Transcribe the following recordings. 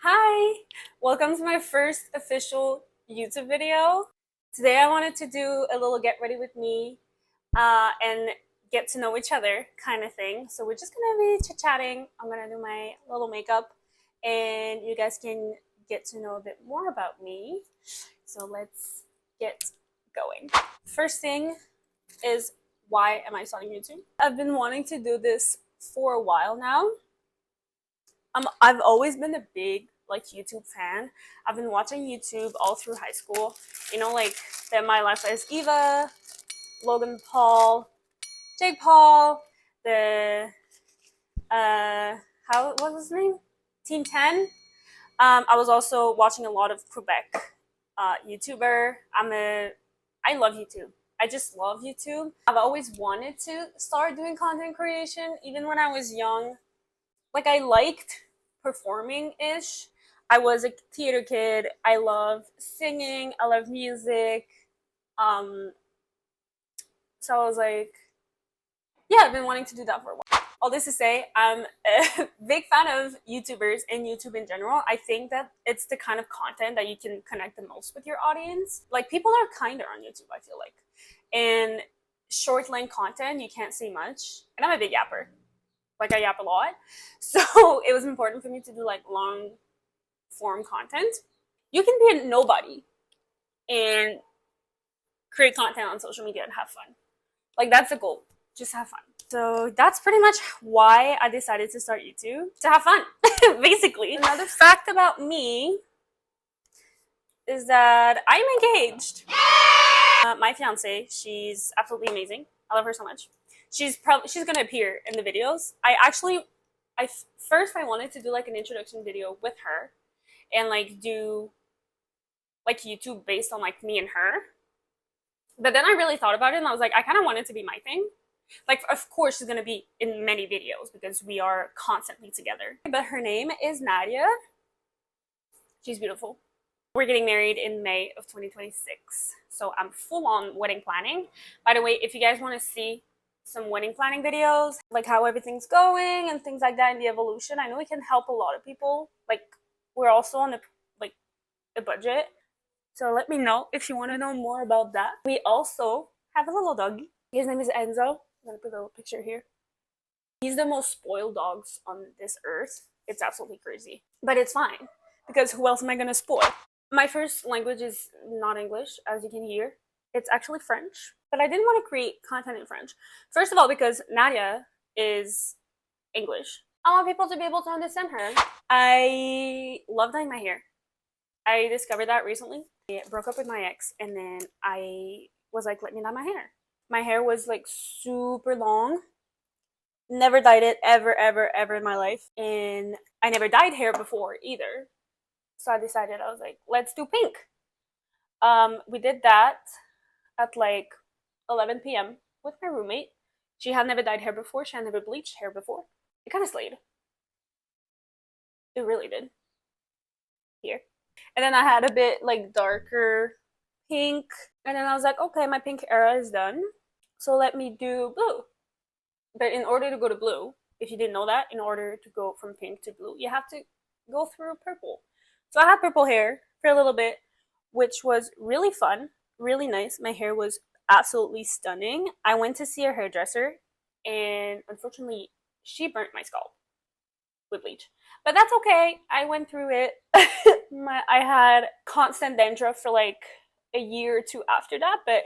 Hi! Welcome to my first official YouTube video. Today I wanted to do a little get ready with me and get to know each other kind of thing. So we're just gonna be chit-chatting. I'm gonna do my little makeup and you guys can get to know a bit more about me. So let's get going. First thing is, why am I starting YouTube? I've been wanting to do this for a while now. I've always been a big YouTube fan. I've been watching YouTube all through high school. You know, like the My Life as Eva, Logan Paul, Jake Paul, the what was his name? Team 10. I was also watching a lot of Quebec YouTuber. I love YouTube. I just love YouTube. I've always wanted to start doing content creation, even when I was young. Like, I liked performing-ish. I was a theater kid. I love singing. I love music. So I was like, yeah, I've been wanting to do that for a while. All this to say, I'm a big fan of YouTubers and YouTube in general. I think that it's the kind of content that you can connect the most with your audience. Like, people are kinder on YouTube, I feel like. And short length content, you can't see much. And I'm a big yapper. Like, I yap a lot. So it was important for me to do like long form content. You can be a nobody and create content on social media and have fun. Like, that's the goal. Just have fun. So that's pretty much why I decided to start YouTube. To have fun, basically. Another fact about me is that I'm engaged. My fiance, she's absolutely amazing. I love her so much. She's gonna appear in the videos. First I wanted to do like an introduction video with her and like do like YouTube based on like me and her. But then I really thought about it and I was like, I kind of want it to be my thing. Like, of course she's gonna be in many videos because we are constantly together. But her name is Nadia. She's beautiful. We're getting married in May of 2026. So I'm full on wedding planning. By the way, if you guys want to see some wedding planning videos, like how everything's going and things like that in the evolution, I know it can help a lot of people. Like, we're also on a budget. So let me know if you want to know more about that. We also have a little doggy. His name is Enzo. I'm going to put a little picture here. He's the most spoiled dogs on this earth. It's absolutely crazy. But it's fine, because who else am I going to spoil? My first language is not English, as you can hear. It's actually French. But I didn't want to create content in French. First of all, because Nadia is English. I want people to be able to understand her. I love dyeing my hair. I discovered that recently. I broke up with my ex, and then I was like, let me dye my hair. My hair was like super long. Never dyed it ever in my life. And I never dyed hair before either. So I decided, I was like, let's do pink. We did that at like 11 p.m. with my roommate. She had never dyed hair before. She had never bleached hair before. It kind of slayed. It really did. Here. And then I had a bit like darker pink. And then I was like, okay, my pink era is done. So let me do blue. But in order to go to blue, if you didn't know that, in order to go from pink to blue, you have to go through purple. So I had purple hair for a little bit, which was really fun, really nice. My hair was absolutely stunning. I went to see a hairdresser, and unfortunately, she burnt my scalp with bleach. But that's okay. I went through it. I had constant dandruff for like a year or two after that, but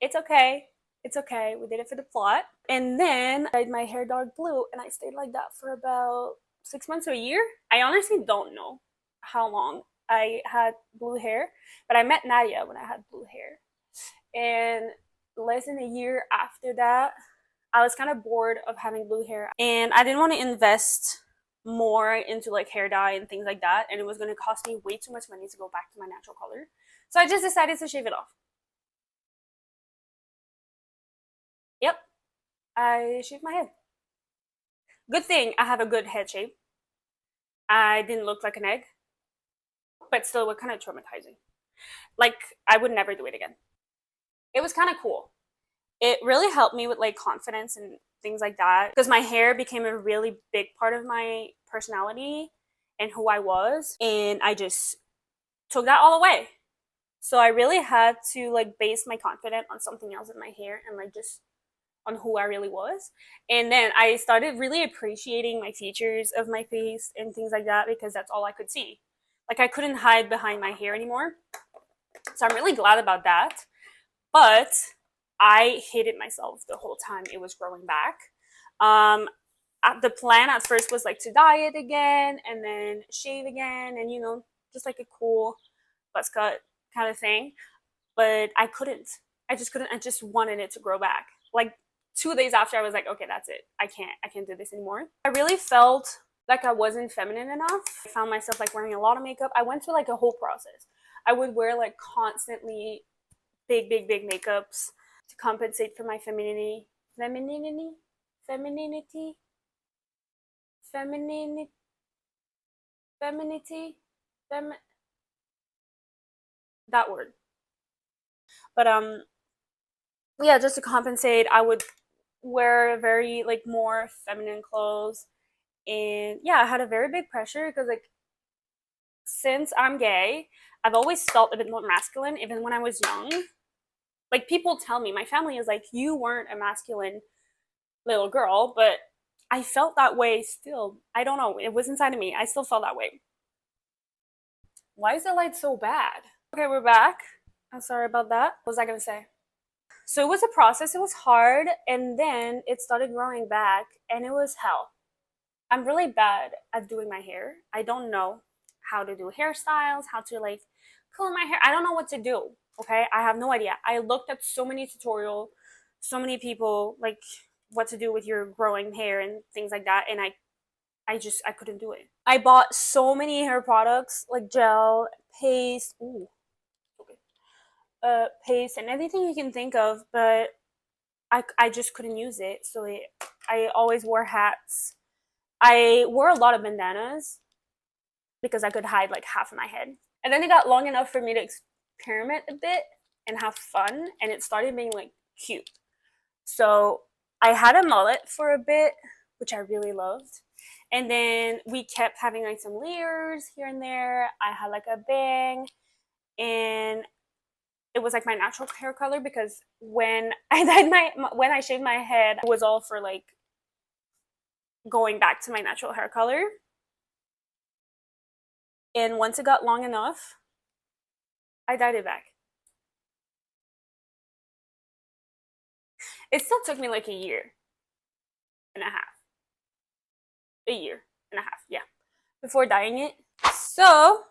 it's okay. It's okay. We did it for the plot. And then I dyed my hair dark blue, and I stayed like that for about 6 months or a year. I honestly don't know how long I had blue hair, but I met Nadia when I had blue hair. And less than a year after that, I was kind of bored of having blue hair, and I didn't want to invest more into like hair dye and things like that, and it was going to cost me way too much money to go back to my natural color. So I just decided to shave it off. Yep, I shaved my head. Good thing I have a good head shape. I didn't look like an egg, but still it was kind of traumatizing. Like, I would never do it again. It was kind of cool. It really helped me with like confidence and things like that, because my hair became a really big part of my personality, and who I was, and I just took that all away. So I really had to like base my confidence on something else in my hair and like just on who I really was. And then I started really appreciating my features of my face and things like that because that's all I could see. Like I couldn't hide behind my hair anymore. So I'm really glad about that. But I hated myself the whole time it was growing back. The plan at first was like to dye it again and then shave again and, you know, just like a cool buzz cut kind of thing. But I couldn't. I just couldn't. I just wanted it to grow back. Like 2 days after, I was like, okay, that's it. I can't do this anymore. I really felt like I wasn't feminine enough. I found myself like wearing a lot of makeup. I went through like a whole process. I would wear like constantly big makeups to compensate for my femininity, that word. But yeah, just to compensate, I would wear very like more feminine clothes. And yeah, I had a very big pressure because like since I'm gay, I've always felt a bit more masculine even when I was young. Like people tell me, my family is like, you weren't a masculine little girl, but I felt that way still. I don't know, it was inside of me. I still felt that way. Why is the light so bad? Okay, we're back. I'm sorry about that. What was I gonna say? So it was a process, it was hard, and then it started growing back, and it was hell. I'm really bad at doing my hair. I don't know how to do hairstyles, how to like curl my hair. I don't know what to do, okay? I have no idea. I looked at so many tutorials, so many people, like what to do with your growing hair and things like that, and I couldn't do it. I bought so many hair products, like gel, paste, ooh, paste, and everything you can think of, but I just couldn't use it. So I always wore hats. I wore a lot of bandanas because I could hide like half of my head. And then it got long enough for me to experiment a bit and have fun, and it started being like cute. So I had a mullet for a bit, which I really loved. And then we kept having like some layers here and there. I had like a bang, and it was like my natural hair color because when I dyed when I shaved my head, it was all for like going back to my natural hair color. And once it got long enough, I dyed it back. It still took me like a year and a half. A year and a half, yeah, before dyeing it. So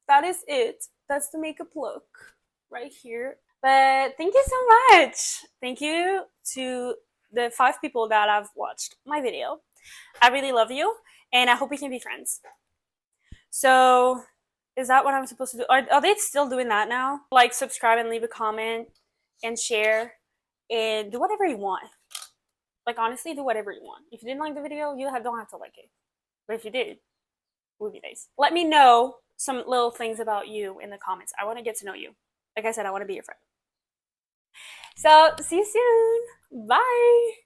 that is it. That's the makeup look right here. But thank you so much. Thank you to the 5 people that have watched my video. I really love you, and I hope we can be friends. So is that what I'm supposed to do? Are they still doing that now? Like, subscribe, and leave a comment, and share, and do whatever you want. Like, honestly, do whatever you want. If you didn't like the video, you don't have to like it. But if you did, it would be nice. Let me know some little things about you in the comments. I want to get to know you. Like I said, I want to be your friend. So, see you soon. Bye.